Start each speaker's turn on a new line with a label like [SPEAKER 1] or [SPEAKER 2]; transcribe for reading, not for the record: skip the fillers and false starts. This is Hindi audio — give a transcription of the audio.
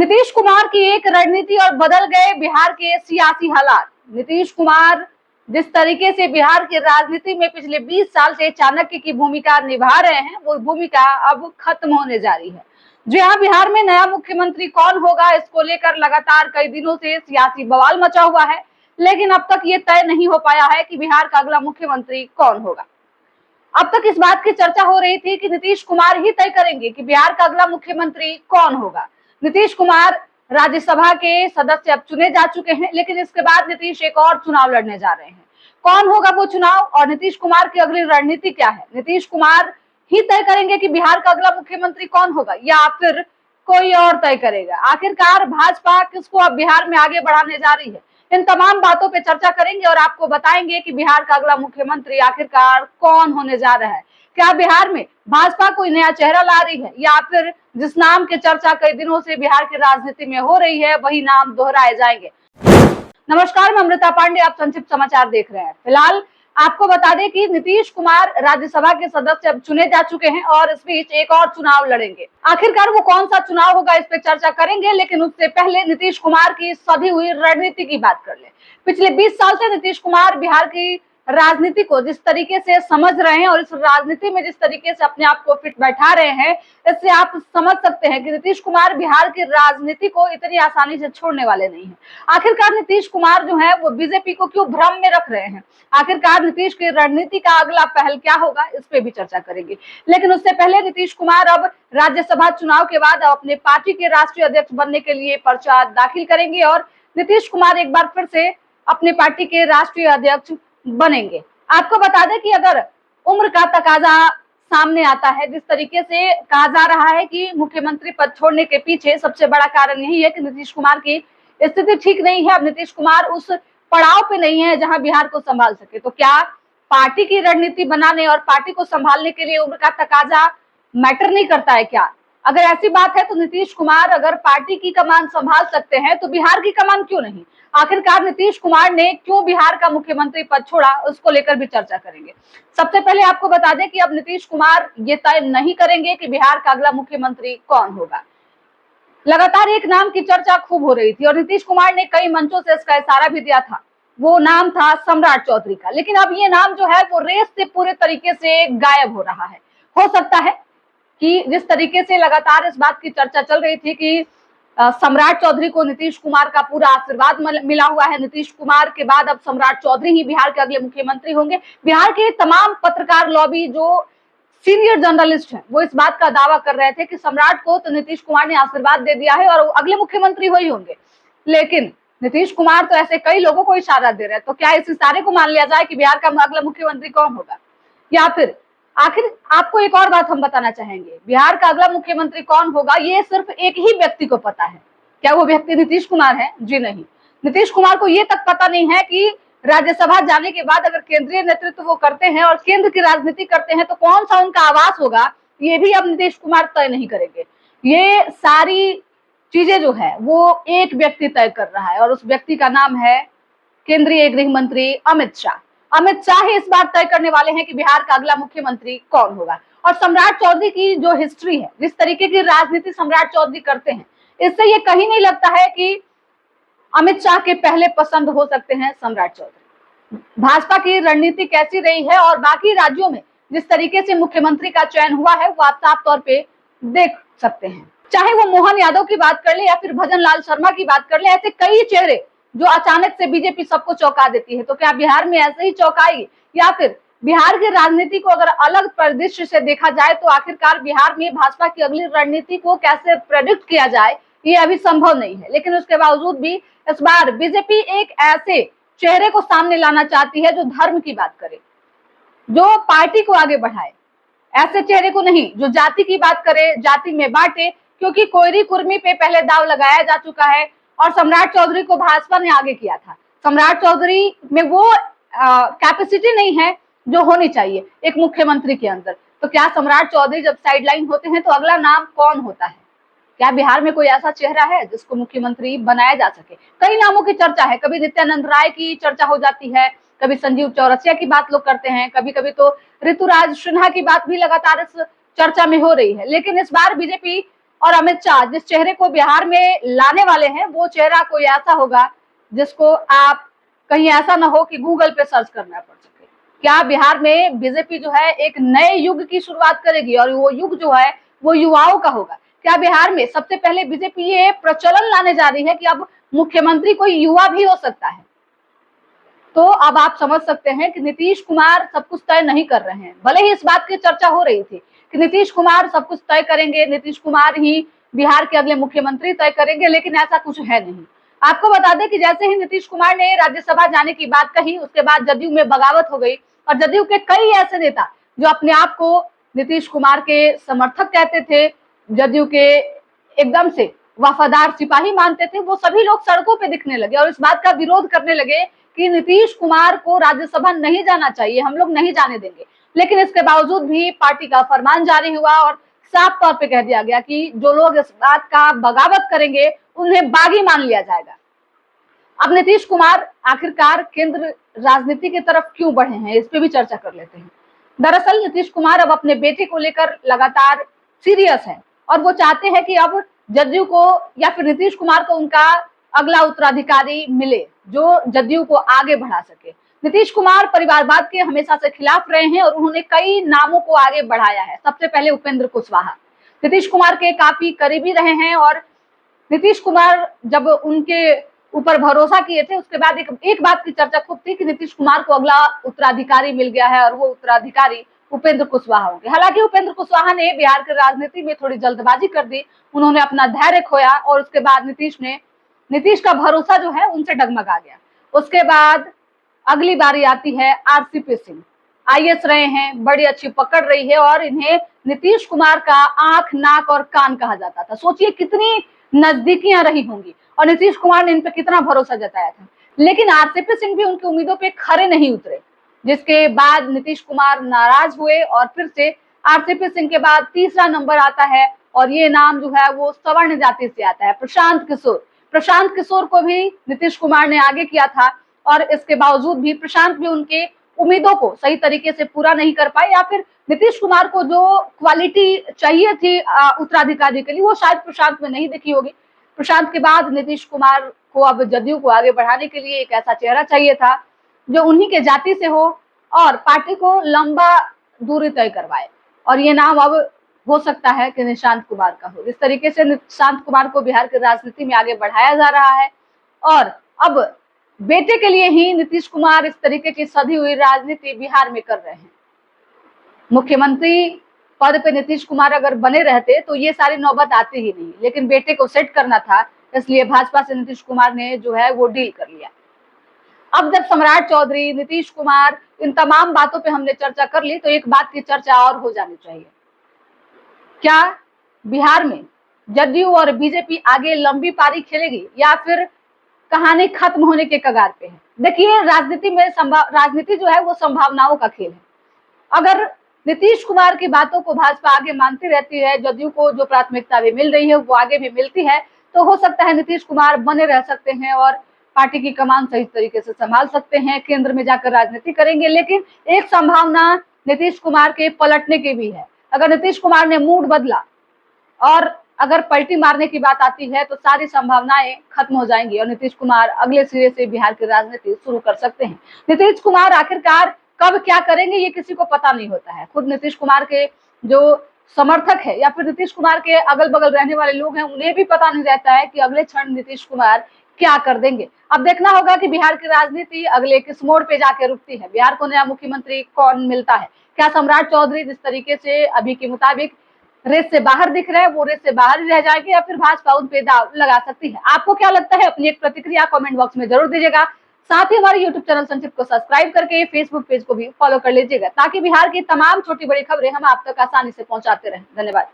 [SPEAKER 1] नीतीश कुमार की एक रणनीति और बदल गए बिहार के सियासी हालात। नीतीश कुमार जिस तरीके से बिहार की राजनीति में पिछले 20 साल से चाणक्य की भूमिका निभा रहे हैं, वो भूमिका अब खत्म होने जा रही है। जी हाँ, बिहार में नया मुख्यमंत्री कौन होगा, इसको लेकर लगातार कई दिनों से सियासी बवाल मचा हुआ है, लेकिन अब तक ये तय नहीं हो पाया है कि बिहार का अगला मुख्यमंत्री कौन होगा। अब तक इस बात की चर्चा हो रही थी कि नीतीश कुमार ही तय करेंगे कि बिहार का अगला मुख्यमंत्री कौन होगा। नीतीश कुमार राज्यसभा के सदस्य अब चुने जा चुके हैं, लेकिन इसके बाद नीतीश एक और चुनाव लड़ने जा रहे हैं। कौन होगा वो चुनाव और नीतीश कुमार की अगली रणनीति क्या है? नीतीश कुमार ही तय करेंगे कि बिहार का अगला मुख्यमंत्री कौन होगा या फिर कोई और तय करेगा? आखिरकार भाजपा किसको अब बिहार में आगे बढ़ाने जा रही है? इन तमाम बातों पे चर्चा करेंगे और आपको बताएंगे कि बिहार का अगला मुख्यमंत्री आखिरकार कौन होने जा रहा है। क्या बिहार में भाजपा कोई नया चेहरा ला रही है या फिर जिस नाम की चर्चा कई दिनों से बिहार की राजनीति में हो रही है वही नाम दोहराए जाएंगे? नमस्कार, मैं अमृता पांडे, आप संक्षिप्त समाचार देख रहे हैं। फिलहाल आपको बता दें कि नीतीश कुमार राज्यसभा के सदस्य अब चुने जा चुके हैं और इस बीच एक और चुनाव लड़ेंगे। आखिरकार वो कौन सा चुनाव होगा, इस पे चर्चा करेंगे, लेकिन उससे पहले नीतीश कुमार की सधी हुई रणनीति की बात कर ले। पिछले 20 साल से नीतीश कुमार बिहार की राजनीति को जिस तरीके से समझ रहे हैं और इस राजनीति में जिस तरीके से अपने आप को फिट बैठा रहे हैं, इससे आप समझ सकते हैं कि नीतीश कुमार बिहार की राजनीति को इतनी आसानी से छोड़ने वाले नहीं हैं। आखिरकार नीतीश कुमार जो है वो बीजेपी को क्यों भ्रम में रख रहे हैं? आखिरकार नीतीश की रणनीति का अगला पहल क्या होगा, इस पे भी चर्चा करेंगे। लेकिन उससे पहले नीतीश कुमार अब राज्यसभा चुनाव के बाद अपने पार्टी के राष्ट्रीय अध्यक्ष बनने के लिए पर्चा दाखिल करेंगे और नीतीश कुमार एक बार फिर से अपने पार्टी के राष्ट्रीय अध्यक्ष बनेंगे। आपको बता दें कि अगर उम्र का तकाजा सामने आता है, जिस तरीके से कहा जा रहा है कि मुख्यमंत्री पद छोड़ने के पीछे सबसे बड़ा कारण यही है कि नीतीश कुमार की स्थिति ठीक नहीं है। अब नीतीश कुमार उस पड़ाव पे नहीं है जहां बिहार को संभाल सके। तो क्या पार्टी की रणनीति बनाने और पार्टी को संभालने के लिए उम्र का तकाजा मैटर नहीं करता है क्या? अगर ऐसी बात है तो नीतीश कुमार अगर पार्टी की कमान संभाल सकते हैं तो बिहार की कमान क्यों नहीं? आखिरकार नीतीश कुमार ने क्यों बिहार का मुख्यमंत्री पद छोड़ा, उसको लेकर भी चर्चा करेंगे। सबसे पहले आपको बता दें कि अब नीतीश कुमार ये तय नहीं करेंगे कि बिहार का अगला मुख्यमंत्री कौन होगा। लगातार एक नाम की चर्चा खूब हो रही थी और नीतीश कुमार ने कई मंचों से इसका इशारा भी दिया था। वो नाम था सम्राट चौधरी का, लेकिन अब ये नाम जो है वो रेस से पूरे तरीके से गायब हो रहा है। हो सकता है कि जिस तरीके से लगातार इस बात की चर्चा चल रही थी कि सम्राट चौधरी को नीतीश कुमार का पूरा आशीर्वाद मिला हुआ है, नीतीश कुमार के बाद अब सम्राट चौधरी ही बिहार के अगले मुख्यमंत्री होंगे। बिहार के तमाम पत्रकार लॉबी जो सीनियर जर्नलिस्ट हैं वो इस बात का दावा कर रहे थे कि सम्राट को तो नीतीश कुमार ने आशीर्वाद दे दिया है और अगले मुख्यमंत्री वही होंगे। लेकिन नीतीश कुमार तो ऐसे कई लोगों को इशारा दे रहे हैं, तो क्या इस इशारे को मान लिया जाए कि बिहार का अगला मुख्यमंत्री कौन होगा? या फिर आखिर आपको एक और बात हम बताना चाहेंगे, बिहार का अगला मुख्यमंत्री कौन होगा ये सिर्फ एक ही व्यक्ति को पता है। क्या वो व्यक्ति नीतीश कुमार है? जी नहीं। नीतीश कुमार को ये तक पता नहीं है कि राज्यसभा जाने के बाद अगर केंद्रीय नेतृत्व वो करते हैं और केंद्र की राजनीति करते हैं तो कौन सा उनका आवास होगा, ये भी अब नीतीश कुमार तय नहीं करेंगे। ये सारी चीजें जो है वो एक व्यक्ति तय कर रहा है और उस व्यक्ति का नाम है केंद्रीय गृह मंत्री अमित शाह। अमित शाह ही इस बार तय करने वाले हैं कि बिहार का अगला मुख्यमंत्री कौन होगा। और सम्राट चौधरी की जो हिस्ट्री है, जिस तरीके की राजनीति सम्राट चौधरी करते हैं, इससे ये कहीं नहीं लगता है कि अमित शाह के पहले पसंद हो सकते हैं सम्राट चौधरी। भाजपा की रणनीति कैसी रही है और बाकी राज्यों में जिस तरीके से मुख्यमंत्री का चयन हुआ है वो आप साफ तौर पे देख सकते हैं। चाहे वो मोहन यादव की बात कर ले या फिर भजन लाल शर्मा की बात कर ले, ऐसे कई चेहरे जो अचानक से बीजेपी सबको चौंका देती है। तो क्या बिहार में ऐसे ही चौंकाएगी या फिर बिहार की राजनीति को अगर अलग परिदृश्य से देखा जाए तो आखिरकार बिहार में भाजपा की अगली रणनीति को कैसे प्रेडिक्ट किया जाए ये अभी संभव नहीं है। लेकिन उसके बावजूद भी इस बार बीजेपी एक ऐसे चेहरे को सामने लाना चाहती है जो धर्म की बात करे, जो पार्टी को आगे बढ़ाए, ऐसे चेहरे को नहीं जो जाति की बात करे, जाति में बांटे, क्योंकि कोयरी कुर्मी पे पहले दाव लगाया जा चुका है और सम्राट चौधरी को भाजपा ने आगे किया था। सम्राट चौधरी में वो कैपेसिटी नहीं है जो होनी चाहिए एक मुख्यमंत्री के अंदर। तो क्या सम्राट चौधरी जब साइडलाइन होते हैं तो अगला नाम कौन होता है? क्या बिहार में कोई ऐसा चेहरा है जिसको मुख्यमंत्री बनाया जा सके? कई नामों की चर्चा है, कभी नित्यानंद राय की चर्चा हो जाती है, कभी संजीव चौरसिया की बात लोग करते हैं, कभी कभी तो ऋतुराज सिन्हा की बात भी लगातार इस चर्चा में हो रही है। लेकिन इस बार बीजेपी और अमित शाह जिस चेहरे को बिहार में लाने वाले हैं वो चेहरा कोई ऐसा होगा जिसको आप कहीं ऐसा ना हो कि गूगल पे सर्च करना पड़ सके। क्या बिहार में बीजेपी जो है एक नए युग की शुरुआत करेगी और वो युग जो है वो युवाओं का होगा? क्या बिहार में सबसे पहले बीजेपी ये प्रचलन लाने जा रही है कि अब मुख्यमंत्री कोई युवा भी हो सकता है? तो अब आप समझ सकते हैं कि नीतीश कुमार सब कुछ तय नहीं कर रहे हैं। भले ही इस बात की चर्चा हो रही थी कि नीतीश कुमार सब कुछ तय करेंगे, नीतीश कुमार ही बिहार के अगले मुख्यमंत्री तय करेंगे, लेकिन ऐसा कुछ है नहीं। आपको बता दें कि जैसे ही नीतीश कुमार ने राज्यसभा जाने की बात कही, उसके बाद जदयू में बगावत हो गई और जदयू के कई ऐसे नेता जो अपने आप को नीतीश कुमार के समर्थक कहते थे, जदयू के एकदम से वफादार सिपाही मानते थे, वो सभी लोग सड़कों पे दिखने लगे और इस बात का विरोध करने लगे कि नीतीश कुमार को राज्यसभा नहीं जाना चाहिए, हम लोग नहीं जाने देंगे। लेकिन इसके बावजूद भी पार्टी का फरमान जारी हुआ और साफ तौर पे कह दिया गया कि जो लोग इस बात का बगावत करेंगे उन्हें बागी मान लिया जाएगा। अब नीतीश कुमार आखिरकार केंद्र राजनीति की तरफ क्यों बढ़े हैं, इस पे भी चर्चा कर लेते हैं। दरअसल नीतीश कुमार अब अपने बेटे को लेकर लगातार सीरियस है और वो चाहते हैं कि अब जदयू को या फिर नीतीश कुमार को उनका अगला उत्तराधिकारी मिले जो जदयू को आगे बढ़ा सके। नीतीश कुमार परिवारवाद के हमेशा से खिलाफ रहे हैं और उन्होंने कई नामों को आगे बढ़ाया है। सबसे पहले उपेंद्र कुशवाहा नीतीश कुमार के काफी करीबी रहे हैं और नीतीश कुमार जब उनके ऊपर भरोसा किए थे उसके बाद एक बात की चर्चा खूब थी कि नीतीश कुमार को अगला उत्तराधिकारी मिल गया है और वो उत्तराधिकारी उपेंद्र कुशवाहा होंगे। हालांकि उपेंद्र कुशवाहा ने बिहार की राजनीति में थोड़ी जल्दबाजी कर दी, उन्होंने अपना धैर्य खोया और उसके बाद नीतीश का भरोसा जो है उनसे डगमगा गया। उसके बाद अगली बारी आती है आरसीपी सिंह, आईएएस रहे हैं, बड़ी अच्छी पकड़ रही है और इन्हें नीतीश कुमार का आंख, नाक और कान कहा जाता था। सोचिए कितनी नजदीकियां रही होंगी और नीतीश कुमार ने इन पर कितना भरोसा जताया था। लेकिन आरसीपी सिंह भी उनकी उम्मीदों पे खरे नहीं उतरे, जिसके बाद नीतीश कुमार नाराज हुए और फिर से आरसीपी सिंह के बाद तीसरा नंबर आता है और ये नाम जो है वो सवर्ण जाति से आता है, प्रशांत किशोर को भी नीतीश कुमार ने आगे किया था और इसके बावजूद भी प्रशांत भी उनके उम्मीदों को सही तरीके से पूरा नहीं कर पाए या फिर नीतीश कुमार को जो क्वालिटी चाहिए थी उत्तराधिकारी के लिए वो शायद प्रशांत में नहीं दिखी होगी। प्रशांत के बाद नीतीश कुमार को अब जदयू को आगे बढ़ाने के लिए एक ऐसा चेहरा चाहिए था जो उन्हीं के जाति से हो और पार्टी को लंबा दूरी तय करवाए और ये नाम अब हो सकता है कि निशांत कुमार का हो। इस तरीके से निशांत कुमार को बिहार की राजनीति में आगे बढ़ाया जा रहा है और अब बेटे के लिए ही नीतीश कुमार इस तरीके की सधी हुई राजनीति बिहार में कर रहे हैं। मुख्यमंत्री पद पे नीतीश कुमार अगर बने रहते तो ये सारी नौबत आती ही नहीं, लेकिन बेटे को सेट करना था, इसलिए भाजपा से नीतीश कुमार ने जो है वो डील कर लिया। अब जब सम्राट चौधरी, नीतीश कुमार, इन तमाम बातों पे हमने चर्चा कर ली तो एक बात की चर्चा और हो जानी चाहिए। क्या बिहार में जदयू और बीजेपी आगे लंबी पारी खेलेगी या फिर कहानी खत्म होने के कगार पे है? देखिए राजनीति जो है वो संभावनाओं का खेल है। अगर नीतीश कुमार की बातों को भाजपा आगे मानती रहती है, जदयू को जो प्राथमिकता भी मिल रही है वो आगे भी मिलती है, तो हो सकता है नीतीश कुमार बने रह सकते हैं और पार्टी की कमान सही तरीके से संभाल सकते हैं, केंद्र में जाकर राजनीति करेंगे। लेकिन एक संभावना नीतीश कुमार के पलटने की भी है। अगर नीतीश कुमार ने मूड बदला और अगर पलटी मारने की बात आती है तो सारी संभावनाएं खत्म हो जाएंगी और नीतीश कुमार अगले सिरे से बिहार की राजनीति शुरू कर सकते हैं। नीतीश कुमार आखिरकार कब क्या करेंगे ये किसी को पता नहीं होता है। खुद नीतीश कुमार के जो समर्थक है या फिर नीतीश कुमार के अगल बगल रहने वाले लोग हैं उन्हें भी पता नहीं रहता है कि अगले क्षण नीतीश कुमार क्या कर देंगे। अब देखना होगा कि बिहार की राजनीति अगले किस मोड़ पे जाके रुकती है, बिहार को नया मुख्यमंत्री कौन मिलता है। क्या सम्राट चौधरी जिस तरीके से अभी के मुताबिक रेस से बाहर दिख रहा है वो रेस से बाहर ही रह जाएगी या फिर भाजपा उन पे दाव लगा सकती है? आपको क्या लगता है? अपनी एक प्रतिक्रिया कमेंट बॉक्स में जरूर दीजिएगा। साथ ही हमारे यूट्यूब चैनल संक्षिप्त को सब्सक्राइब करके फेसबुक पेज को भी फॉलो कर लीजिएगा ताकि बिहार की तमाम छोटी बड़ी खबरें हम आप तक आसानी से पहुंचाते रहें। धन्यवाद।